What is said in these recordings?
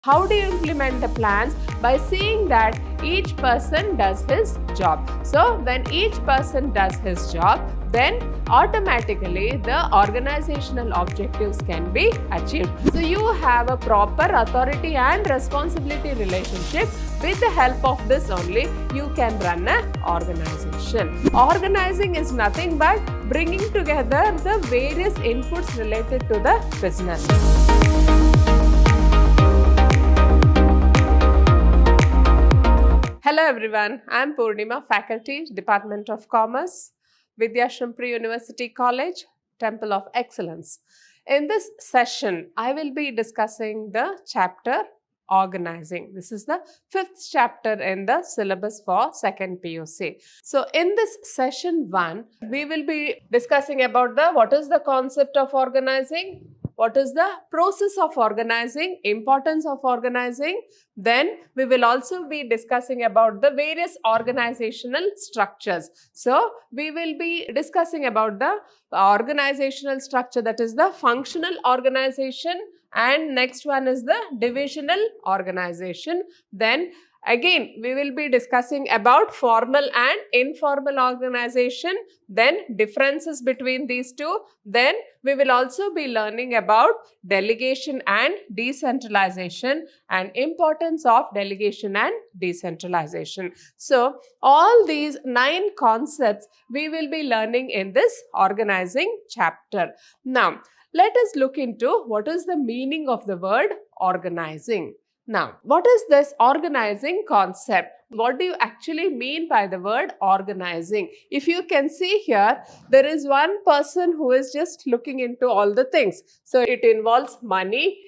How do you implement the plans? By seeing that each person does his job. So when each person does his job, then automatically the organizational objectives can be achieved. So you have a proper authority and responsibility relationship. With the help of this only, you can run an organization. Organizing is nothing but bringing together the various inputs related to the business. Hello everyone, I am Purnima, Faculty, Department of Commerce, Vidhyaashram Pre-University College, Temple of Excellence. In this session, I will be discussing the chapter Organizing. This is the 5th chapter in the syllabus for 2nd PUC. So in this session 1, we will be discussing about what is the concept of organizing, what is the process of organizing, importance of organizing. Then we will also be discussing about the various organizational structures. So we will be discussing about the organizational structure, that is the functional organization, and next one is the divisional organization. Then again, we will be discussing about formal and informal organization, then differences between these two. Then we will also be learning about delegation and decentralization and importance of delegation and decentralization. So all these 9 concepts we will be learning in this organizing chapter. Now, let us look into what is the meaning of the word organizing. Now, what is this organizing concept? What do you actually mean by the word organizing? If you can see here, there is one person who is just looking into all the things. So it involves money.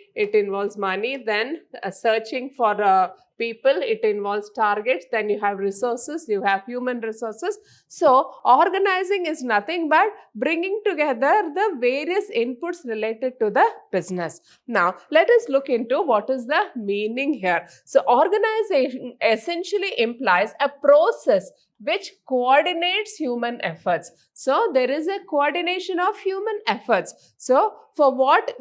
Then searching for people, it involves targets, then you have resources, you have human resources. So organizing is nothing but bringing together the various inputs related to the business. Now let us look into what is the meaning here. So organization essentially implies a process which coordinates human efforts. So there is a coordination of human efforts. So for what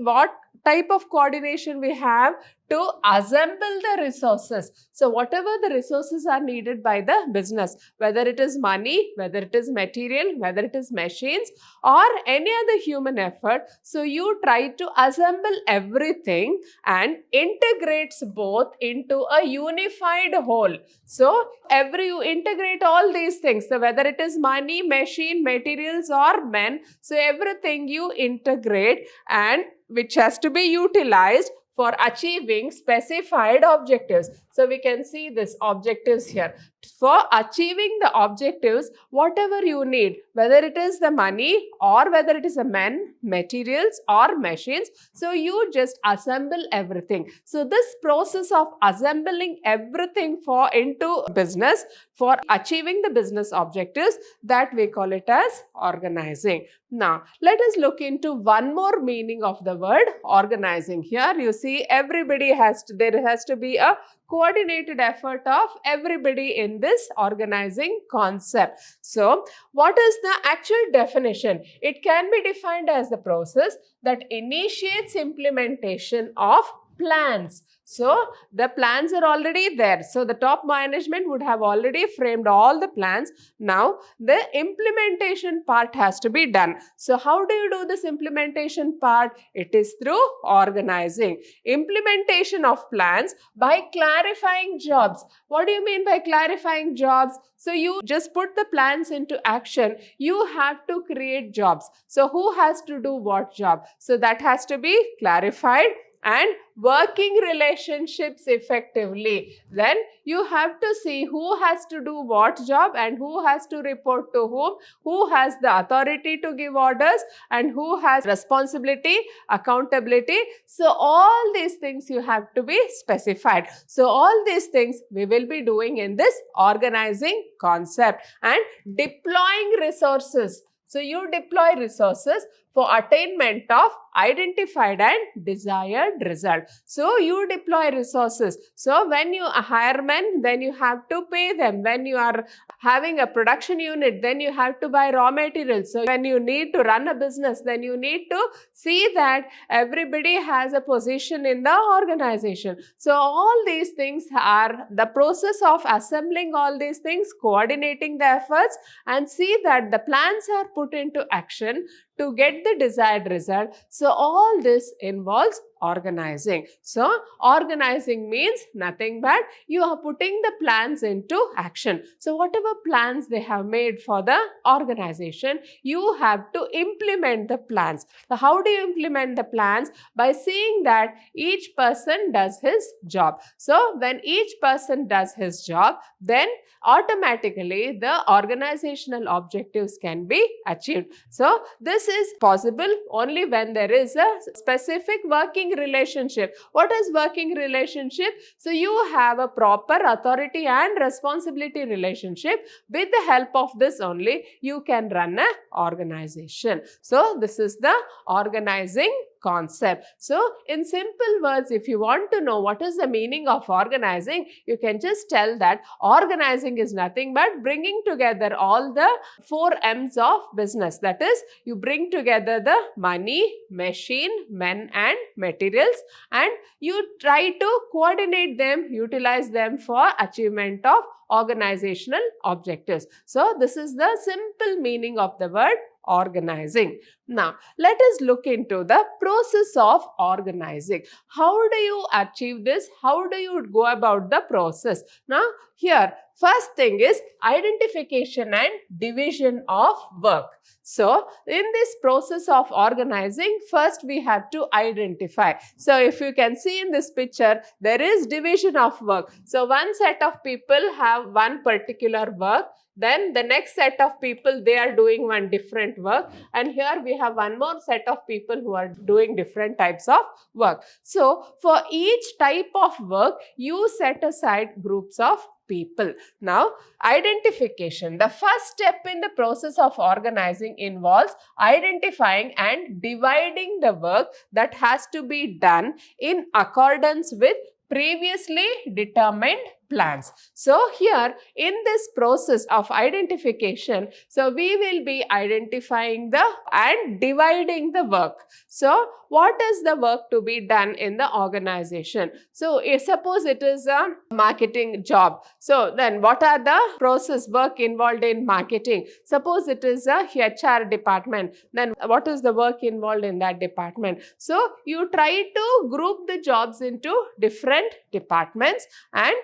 type of coordination we have? To assemble the resources. So whatever the resources are needed by the business, whether it is money, whether it is material, whether it is machines or any other human effort. So you try to assemble everything and integrates both into a unified whole. So you integrate all these things. So whether it is money, machine, materials or men, so everything you integrate and which has to be utilized for achieving specified objectives. So we can see this objectives here. For achieving the objectives, whatever you need, whether it is the money or whether it is the men, materials or machines, so you just assemble everything. So this process of assembling everything into business for achieving the business objectives, that we call it as organizing. Now, let us look into one more meaning of the word organizing. Here you see there has to be a coordinated effort of everybody in this organizing concept. So what is the actual definition? It can be defined as the process that initiates implementation of plans. So the plans are already there. So the top management would have already framed all the plans. Now the implementation part has to be done. So how do you do this implementation part? It is through organizing. Implementation of plans by clarifying jobs. What do you mean by clarifying jobs? So you just put the plans into action. You have to create jobs. So who has to do what job? So that has to be clarified. And working relationships effectively. Then you have to see who has to do what job and who has to report to whom, who has the authority to give orders and who has responsibility, accountability. So all these things you have to be specified. So all these things we will be doing in this organizing concept. And deploying resources. So you deploy resources for attainment of identified and desired result. So you deploy resources. So when you hire men, then you have to pay them. When you are having a production unit, then you have to buy raw materials. So when you need to run a business, then you need to see that everybody has a position in the organization. So all these things are the process of assembling all these things, coordinating the efforts, and see that the plans are put into action to get the desired result. So all this involves organizing. So organizing means nothing but you are putting the plans into action. So whatever plans they have made for the organization, you have to implement the plans. So how do you implement the plans? By seeing that each person does his job. So when each person does his job, then automatically the organizational objectives can be achieved. So this is possible only when there is a specific working relationship. What is working relationship? So you have a proper authority and responsibility relationship. With the help of this only you can run an organization. So this is the organizing concept. So in simple words, if you want to know what is the meaning of organizing, you can just tell that organizing is nothing but bringing together all the 4 M's of business. That is, you bring together the money, machine, men and materials, and you try to coordinate them, utilize them for achievement of organizational objectives. So this is the simple meaning of the word organizing. Now, let us look into the process of organizing. How do you achieve this? How do you go about the process? Now, here, first thing is identification and division of work. So, in this process of organizing, first we have to identify. So, if you can see in this picture, there is division of work. So, one set of people have one particular work. Then the next set of people, they are doing one different work, and here we have one more set of people who are doing different types of work. So for each type of work, you set aside groups of people. Now, identification. The first step in the process of organizing involves identifying and dividing the work that has to be done in accordance with previously determined plans. So here in this process of identification, so we will be identifying and dividing the work. So what is the work to be done in the organization? So suppose it is a marketing job. So then what are the process work involved in marketing? Suppose it is a HR department. Then what is the work involved in that department? So you try to group the jobs into different departments and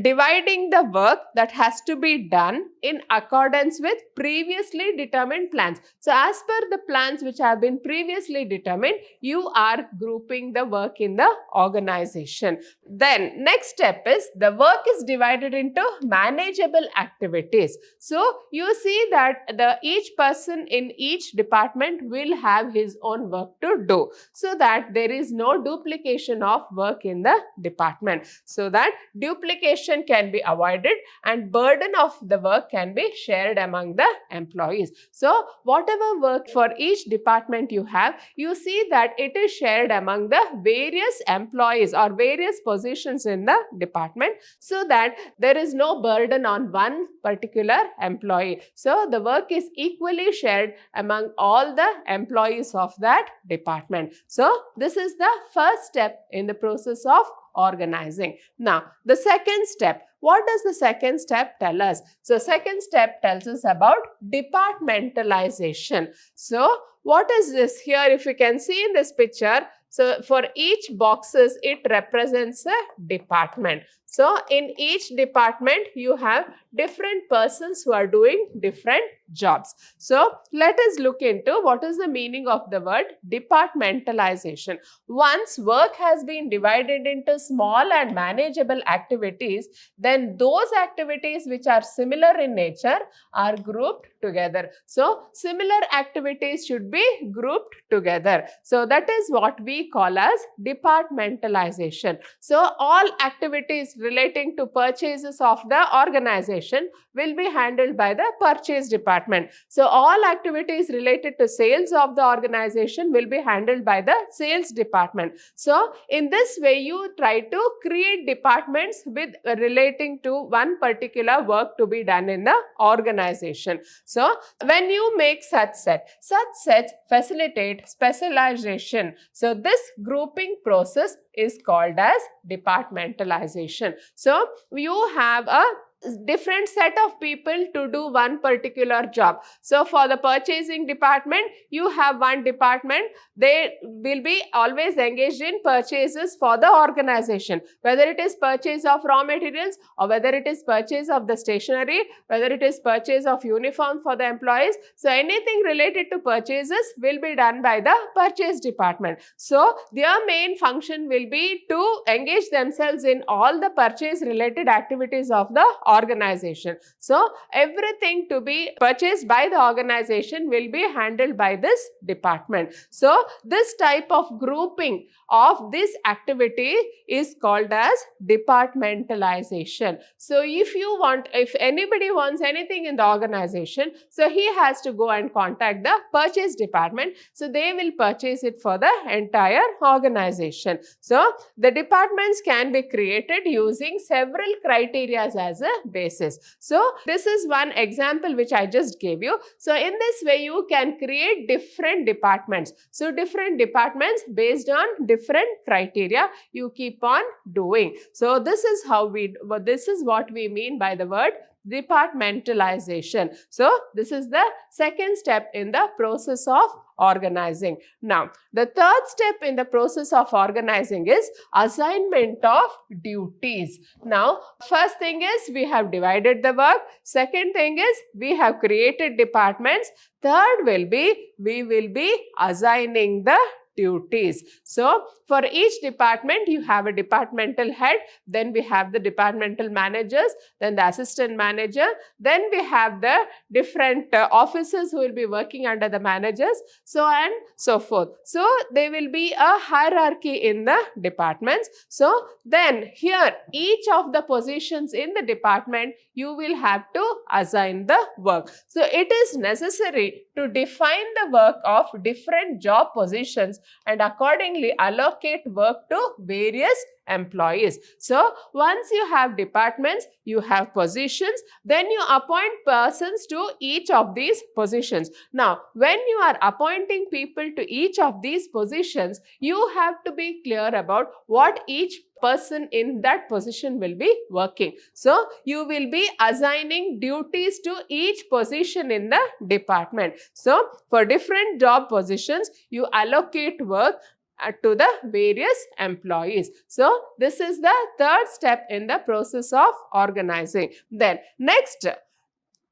dividing the work that has to be done in accordance with previously determined plans. So as per the plans which have been previously determined, you are grouping the work in the organization. Then next step is the work is divided into manageable activities. So you see that each person in each department will have his own work to do, so that there is no duplication of work in the department, so that duplication can be avoided and burden of the work can be shared among the employees. So whatever work for each department you have, you see that it is shared among the various employees or various positions in the department, so that there is no burden on one particular employee. So the work is equally shared among all the employees of that department. So this is the first step in the process of organizing. Now, the second step. What does the second step tell us? So, second step tells us about departmentalization. So, what is this here? If you can see in this picture, so for each boxes, it represents a department. So, in each department, you have different persons who are doing different jobs. So, let us look into what is the meaning of the word departmentalization. Once work has been divided into small and manageable activities, then those activities which are similar in nature are grouped together. So, similar activities should be grouped together. So, that is what we call as departmentalization. So, all activities relating to purchases of the organization will be handled by the purchase department. department. So all activities related to sales of the organization will be handled by the sales department. So in this way, you try to create departments with relating to one particular work to be done in the organization. So when you make such sets facilitate specialization. So this grouping process is called as departmentalization. So you have a different set of people to do one particular job. So for the purchasing department, you have one department. They will be always engaged in purchases for the organization, whether it is purchase of raw materials or whether it is purchase of the stationery, whether it is purchase of uniform for the employees. So anything related to purchases will be done by the purchase department. So their main function will be to engage themselves in all the purchase related activities of the organization. So everything to be purchased by the organization will be handled by this department. So this type of grouping of this activity is called as departmentalization. So if anybody wants anything in the organization, so he has to go and contact the purchase department. So they will purchase it for the entire organization. So the departments can be created using several criteria as a basis. So this is one example which I just gave you. So in this way, you can create different departments. So different departments based on different criteria you keep on doing. So this is what we mean by the word departmentalization. So this is the second step in the process of organizing. Now, the third step in the process of organizing is assignment of duties. Now, first thing is we have divided the work. Second thing is we have created departments. Third will be we will be assigning the duties. So for each department, you have a departmental head, then we have the departmental managers, then the assistant manager, then we have the different officers who will be working under the managers, so on and so forth. So there will be a hierarchy in the departments. So then here, each of the positions in the department, you will have to assign the work. So it is necessary to define the work of different job positions and accordingly allocate work to various employees. So once you have departments, you have positions, then you appoint persons to each of these positions. Now, when you are appointing people to each of these positions, you have to be clear about what each person in that position will be working. So you will be assigning duties to each position in the department. So for different job positions, you allocate work to the various employees. So this is the third step in the process of organizing. Then next,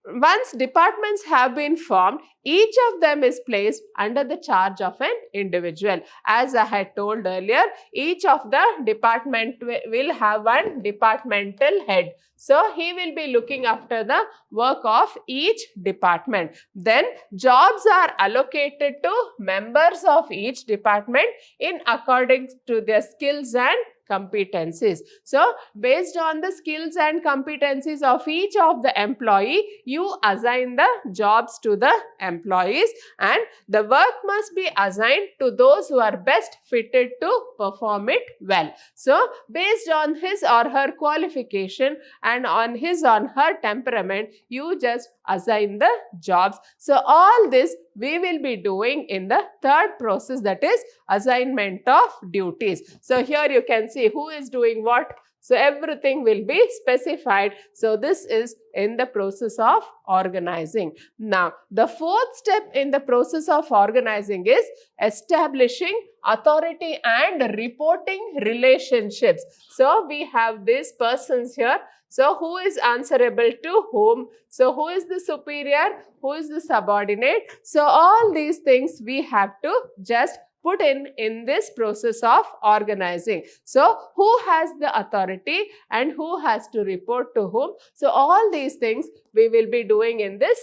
once departments have been formed, each of them is placed under the charge of an individual. As I had told earlier, each of the department will have one departmental head. So he will be looking after the work of each department. Then jobs are allocated to members of each department in according to their skills and competencies. So based on the skills and competencies of each of the employee, you assign the jobs to the employees and the work must be assigned to those who are best fitted to perform it well. So based on his or her qualification and on his or her temperament, you just assign the jobs. So all this we will be doing in the third process, that is assignment of duties. So here you can see who is doing what. So everything will be specified. So this is in the process of organizing. Now, the fourth step in the process of organizing is establishing authority and reporting relationships. So we have these persons here. So who is answerable to whom? So who is the superior? Who is the subordinate? So all these things we have to just put in this process of organizing. So who has the authority and who has to report to whom? So all these things we will be doing in this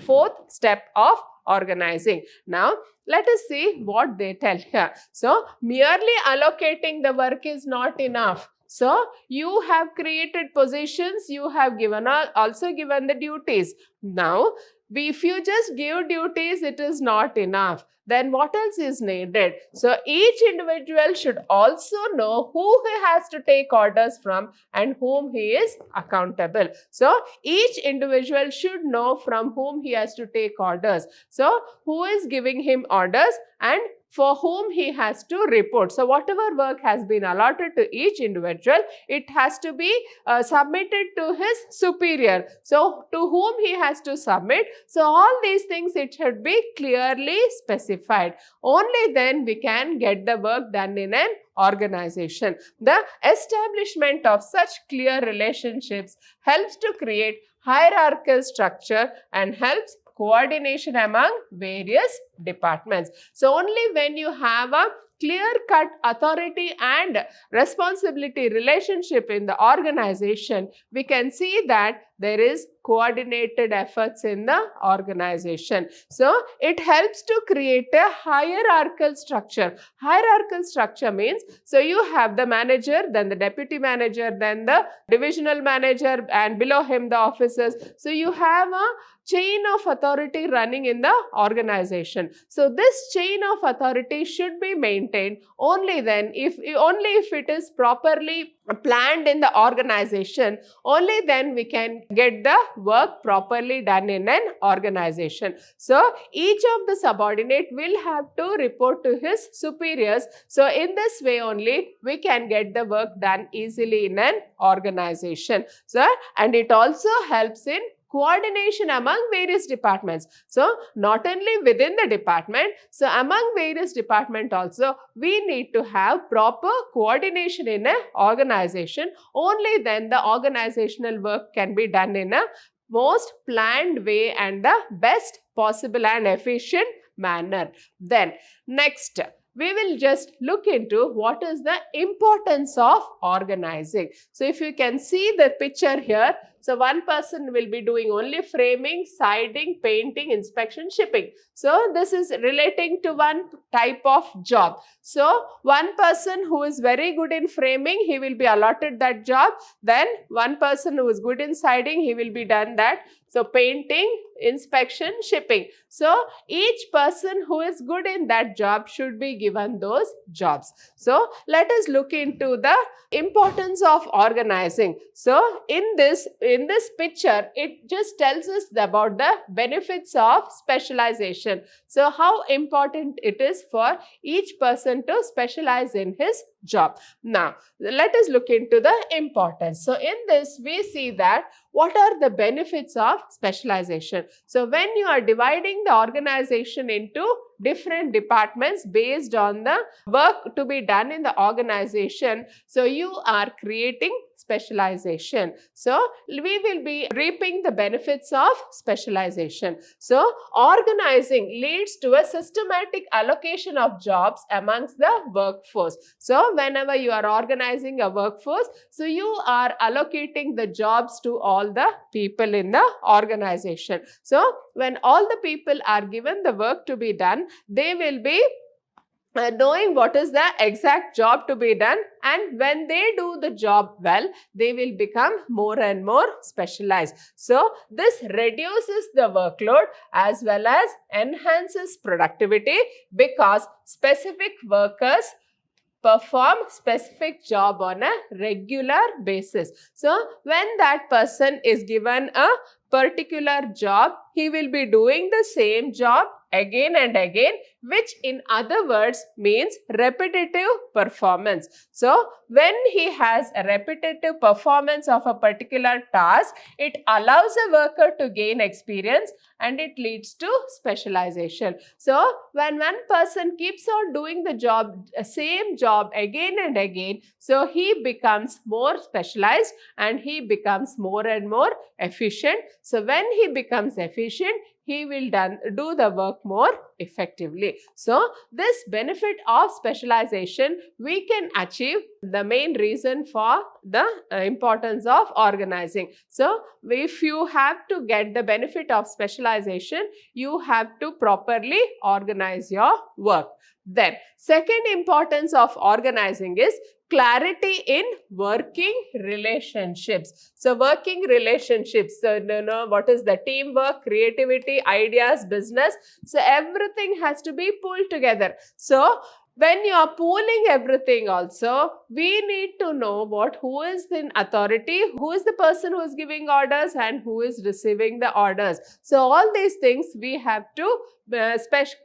fourth step of organizing. Now, let us see what they tell here. So merely allocating the work is not enough. So you have created positions, you have also given the duties. Now, If you just give duties, it is not enough. Then what else is needed? So each individual should also know who he has to take orders from and whom he is accountable. So each individual should know from whom he has to take orders. So who is giving him orders and for whom he has to report. So whatever work has been allotted to each individual, it has to be submitted to his superior. So to whom he has to submit. So all these things, it should be clearly specified. Only then we can get the work done in an organization. The establishment of such clear relationships helps to create hierarchical structure and helps coordination among various departments. So only when you have a clear-cut authority and responsibility relationship in the organization, we can see that there is coordinated efforts in the organization. So it helps to create a hierarchical structure. Hierarchical structure means, so you have the manager, then the deputy manager, then the divisional manager, and below him the officers. So you have a chain of authority running in the organization. So this chain of authority should be maintained only then, if it is properly planned in the organization, only then we can get the work properly done in an organization. So each of the subordinate will have to report to his superiors. So in this way only we can get the work done easily in an organization. So, and it also helps in coordination among various departments. So not only within the department, so among various departments also, we need to have proper coordination in an organization. Only then the organizational work can be done in a most planned way and the best possible and efficient manner. Then next, we will just look into what is the importance of organizing. So if you can see the picture here, so one person will be doing only framing, siding, painting, inspection, shipping. So this is relating to one type of job. So one person who is very good in framing, he will be allotted that job. Then one person who is good in siding, he will be done that. So painting, inspection, shipping. So each person who is good in that job should be given those jobs. So let us look into the importance of organizing. So in this picture, it just tells us about the benefits of specialization. So how important it is for each person to specialize in his job. Now, let us look into the importance. So in this, we see that what are the benefits of specialization. So when you are dividing the organization into different departments based on the work to be done in the organization, so you are creating specialization. So we will be reaping the benefits of specialization. So organizing leads to a systematic allocation of jobs amongst the workforce. So whenever you are organizing a workforce, so you are allocating the jobs to all the people in the organization. So when all the people are given the work to be done, they will be knowing what is the exact job to be done, and when they do the job well, they will become more and more specialized. So this reduces the workload as well as enhances productivity, because specific workers perform specific job on a regular basis. So when that person is given a particular job, he will be doing the same job again and again, which in other words means repetitive performance. So when he has a repetitive performance of a particular task, it allows a worker to gain experience and it leads to specialization. So when one person keeps on doing the job, same job again and again, so he becomes more specialized and he becomes more and more efficient. So when he becomes efficient, he will do the work more effectively. So this benefit of specialization we can achieve, the main reason for the importance of organizing. So if you have to get the benefit of specialization, you have to properly organize your work. Then second importance of organizing is clarity in working relationships. So working relationships, so what is the teamwork, creativity, ideas, business. So everything has to be pulled together. So when you are pooling everything also, we need to know who is in authority, who is the person who is giving orders and who is receiving the orders. So all these things we have to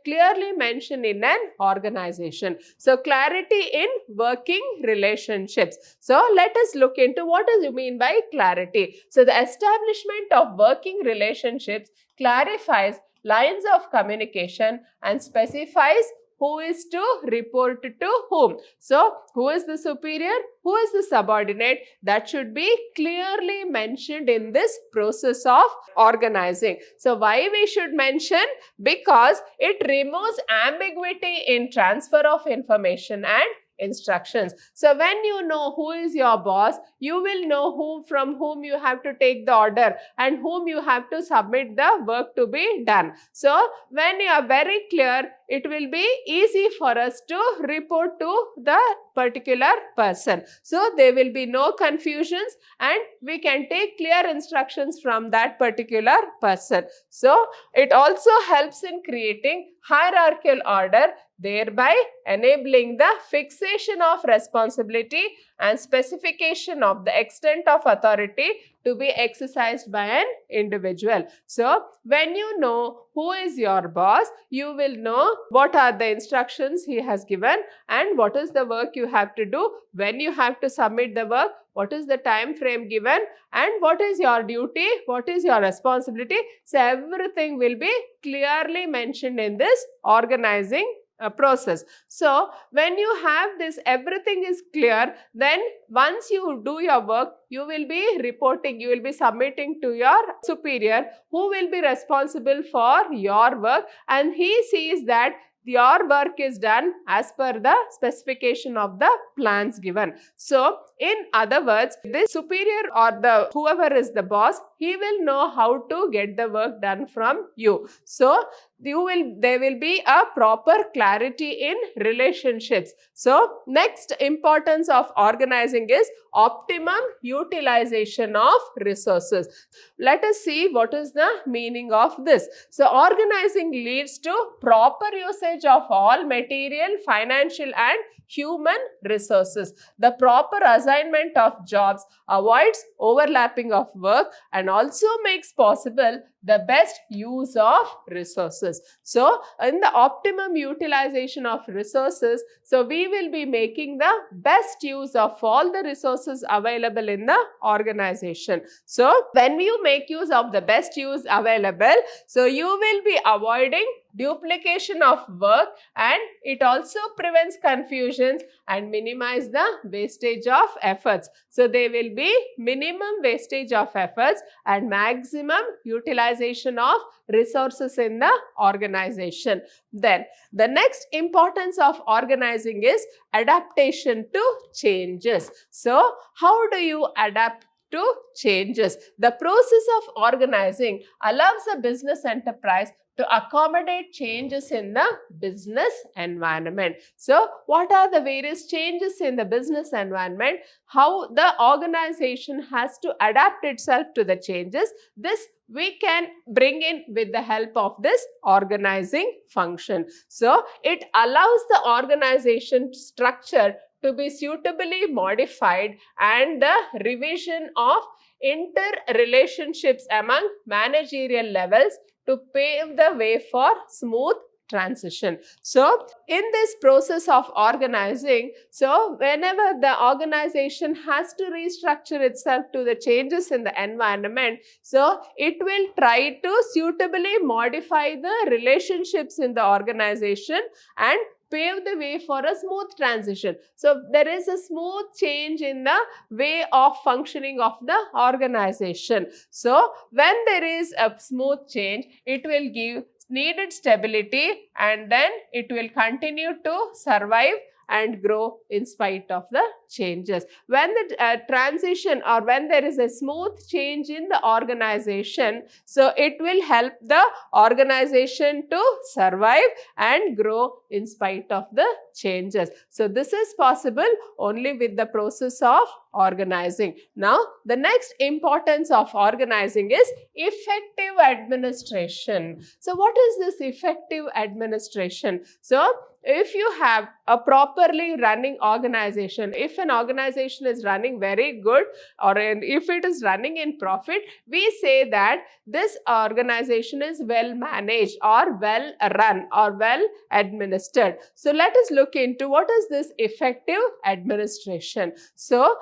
clearly mention in an organization. So clarity in working relationships. So let us look into what does you mean by clarity. So the establishment of working relationships clarifies lines of communication and specifies who is to report to whom. So, who is the superior? Who is the subordinate? That should be clearly mentioned in this process of organizing. So, why we should mention? Because it removes ambiguity in transfer of information and instructions. So when you know who is your boss, you will know from whom you have to take the order and whom you have to submit the work to be done. So when you are very clear, it will be easy for us to report to the particular person. So there will be no confusions and we can take clear instructions from that particular person. So it also helps in creating hierarchical order, thereby enabling the fixation of responsibility and specification of the extent of authority to be exercised by an individual. So, when you know who is your boss, you will know what are the instructions he has given and what is the work you have to do, when you have to submit the work, what is the time frame given and what is your duty, what is your responsibility. So, everything will be clearly mentioned in this organizing process. So, when you have this, everything is clear, then once you do your work, you will be reporting, you will be submitting to your superior who will be responsible for your work, and he sees that your work is done as per the specification of the plans given. So, in other words, this superior or whoever is the boss, he will know how to get the work done from you. So, there will be a proper clarity in relationships. So, next importance of organizing is optimum utilization of resources. Let us see what is the meaning of this. So, organizing leads to proper usage of all material, financial and human resources. The proper assignment of jobs avoids overlapping of work and also makes possible the best use of resources. So, in the optimum utilization of resources, so we will be making the best use of all the resources available in the organization. So, when you make use of the best use available, so you will be avoiding duplication of work and it also prevents confusions and minimize the wastage of efforts. So, there will be minimum wastage of efforts and maximum utilization of resources in the organization. Then, the next importance of organizing is adaptation to changes. So, how do you adapt to changes? The process of organizing allows a business enterprise to accommodate changes in the business environment. So, what are the various changes in the business environment? How the organization has to adapt itself to the changes? This we can bring in with the help of this organizing function. So, it allows the organization structure to be suitably modified and the revision of interrelationships among managerial levels to pave the way for smooth transition. So, in this process of organizing, so whenever the organization has to restructure itself to the changes in the environment, so it will try to suitably modify the relationships in the organization and pave the way for a smooth transition. So, there is a smooth change in the way of functioning of the organization. So, when there is a smooth change, it will give needed stability and then it will continue to survive and grow in spite of the changes. When the transition or when there is a smooth change in the organization, so it will help the organization to survive and grow in spite of the changes. So this is possible only with the process of organizing. Now, the next importance of organizing is effective administration. So what is this effective administration? So if you have a properly running organization, if an organization is running very good or if it is running in profit, we say that this organization is well managed or well run or well administered. So let us look into what is this effective administration. So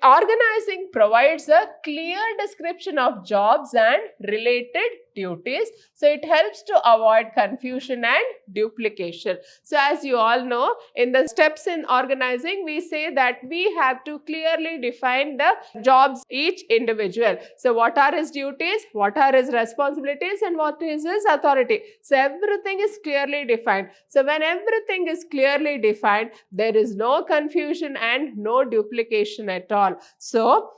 organizing provides a clear description of jobs and related duties. So it helps to avoid confusion and duplication. So as you all know, in the steps in organizing, we say that we have to clearly define the jobs each individual. So what are his duties, what are his responsibilities, and what is his authority. So everything is clearly defined. So when everything is clearly defined, there is no confusion and no duplication at all. So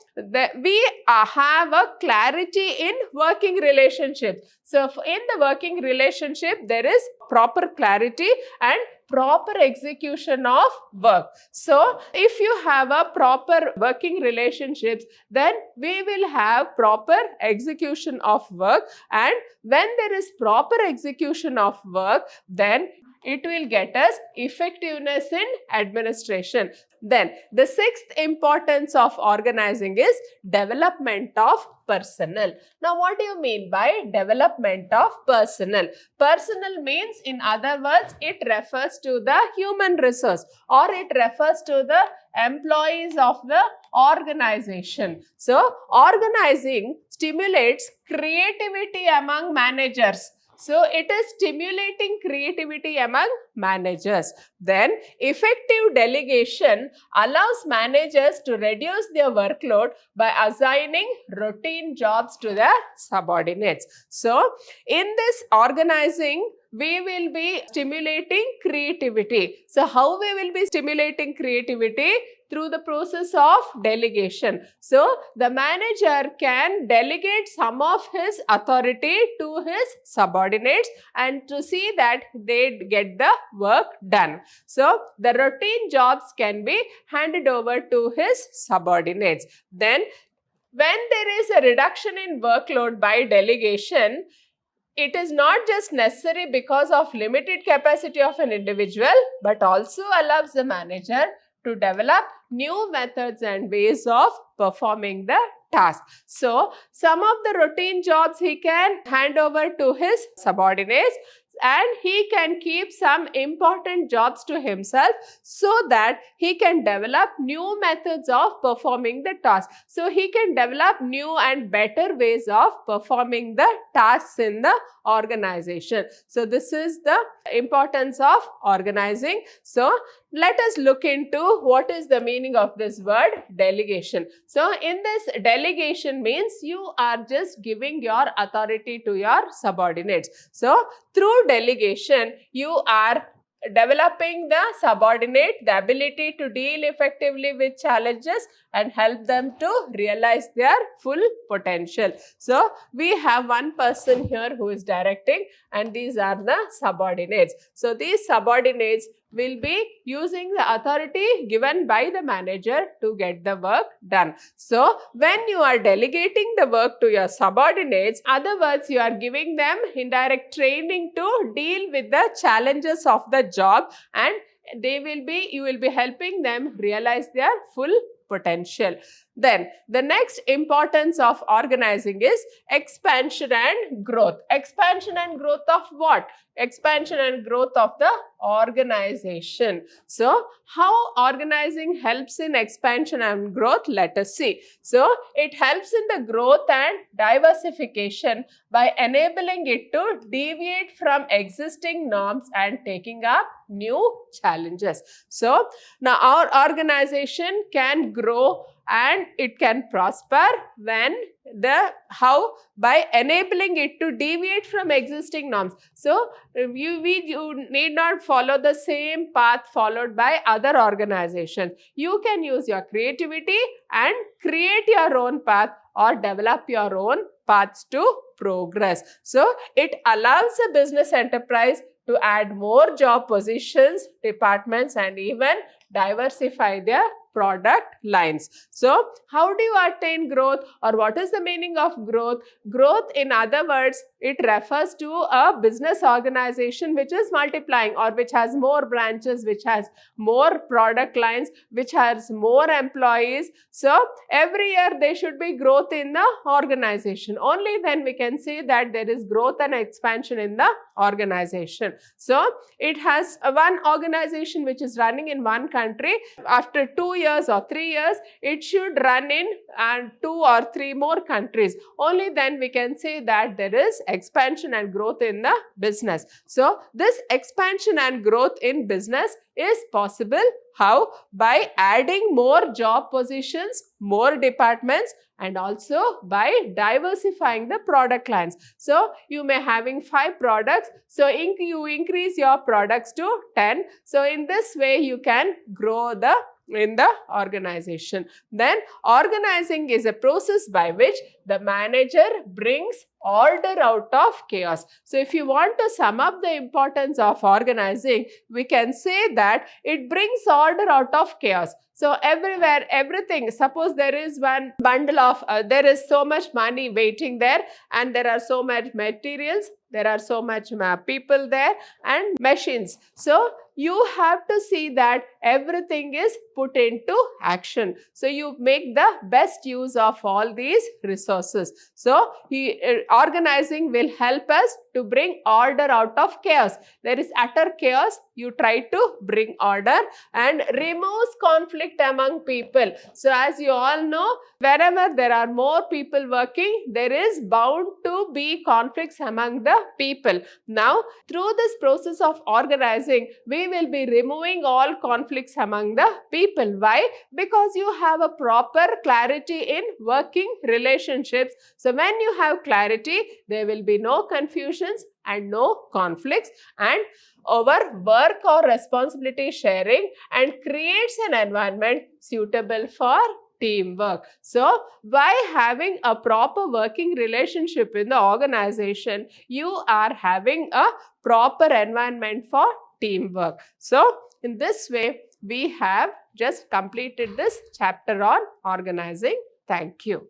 we have a clarity in working relationships. So in the working relationship, there is proper clarity and proper execution of work. So if you have a proper working relationships, then we will have proper execution of work, and when there is proper execution of work, then it will get us effectiveness in administration. Then the sixth importance of organizing is development of personnel. Now what do you mean by development of personnel? Personnel means, in other words, it refers to the human resource or it refers to the employees of the organization. So organizing stimulates creativity among managers. So it is stimulating creativity among managers. Then effective delegation allows managers to reduce their workload by assigning routine jobs to their subordinates. So in this organizing, we will be stimulating creativity. So how we will be stimulating creativity? Through the process of delegation. So the manager can delegate some of his authority to his subordinates and to see that they get the work done. So the routine jobs can be handed over to his subordinates. Then when there is a reduction in workload by delegation, it is not just necessary because of limited capacity of an individual, but also allows the manager to develop new methods and ways of performing the task. So some of the routine jobs he can hand over to his subordinates, and he can keep some important jobs to himself so that he can develop new methods of performing the task. So he can develop new and better ways of performing the tasks in the organization. So this is the importance of organizing. So let us look into what is the meaning of this word delegation. So in this, delegation means you are just giving your authority to your subordinates. So through delegation, you are developing the subordinate the ability to deal effectively with challenges and help them to realize their full potential. So we have one person here who is directing, and these are the subordinates. So these subordinates will be using the authority given by the manager to get the work done. So when you are delegating the work to your subordinates, in other words, you are giving them indirect training to deal with the challenges of the job, and you will be helping them realize their full potential. Then the next importance of organizing is expansion and growth. Expansion and growth of what? Expansion and growth of the organization. So how organizing helps in expansion and growth? Let us see. So it helps in the growth and diversification by enabling it to deviate from existing norms and taking up new challenges. So now our organization can grow and it can prosper when by enabling it to deviate from existing norms. So you need not follow the same path followed by other organizations. You can use your creativity and create your own path or develop your own paths to progress. So it allows a business enterprise to add more job positions, departments, and even diversify their product lines. So how do you attain growth, or what is the meaning of growth? Growth, in other words, it refers to a business organization which is multiplying, or which has more branches, which has more product lines, which has more employees. So every year there should be growth in the organization. Only then we can say that there is growth and expansion in the organization. So it has one organization which is running in one country. After 2 years or 3 years, it should run in 2 or 3 more countries. Only then we can say that there is expansion and growth in the business. So this expansion and growth in business is possible. How? By adding more job positions, more departments, and also by diversifying the product lines. So you may having 5 products, so you increase your products to 10. So in this way you can grow in the organization. Then organizing is a process by which the manager brings order out of chaos. So if you want to sum up the importance of organizing, we can say that it brings order out of chaos. So everywhere, everything, suppose there is one bundle of, there is so much money waiting there, and there are so much materials, there are so much people there and machines. So you have to see that everything is put into action. So you make the best use of all these resources. So organizing will help us to bring order out of chaos. There is utter chaos. You try to bring order and removes conflict among people. So as you all know, wherever there are more people working, there is bound to be conflicts among the people. Now, through this process of organizing, we will be removing all conflicts among the people. Why? Because you have a proper clarity in working relationships. So when you have clarity, there will be no confusions and no conflicts, and our work or responsibility sharing, and creates an environment suitable for teamwork. So by having a proper working relationship in the organization, you are having a proper environment for teamwork. So in this way, we have just completed this chapter on organizing. Thank you.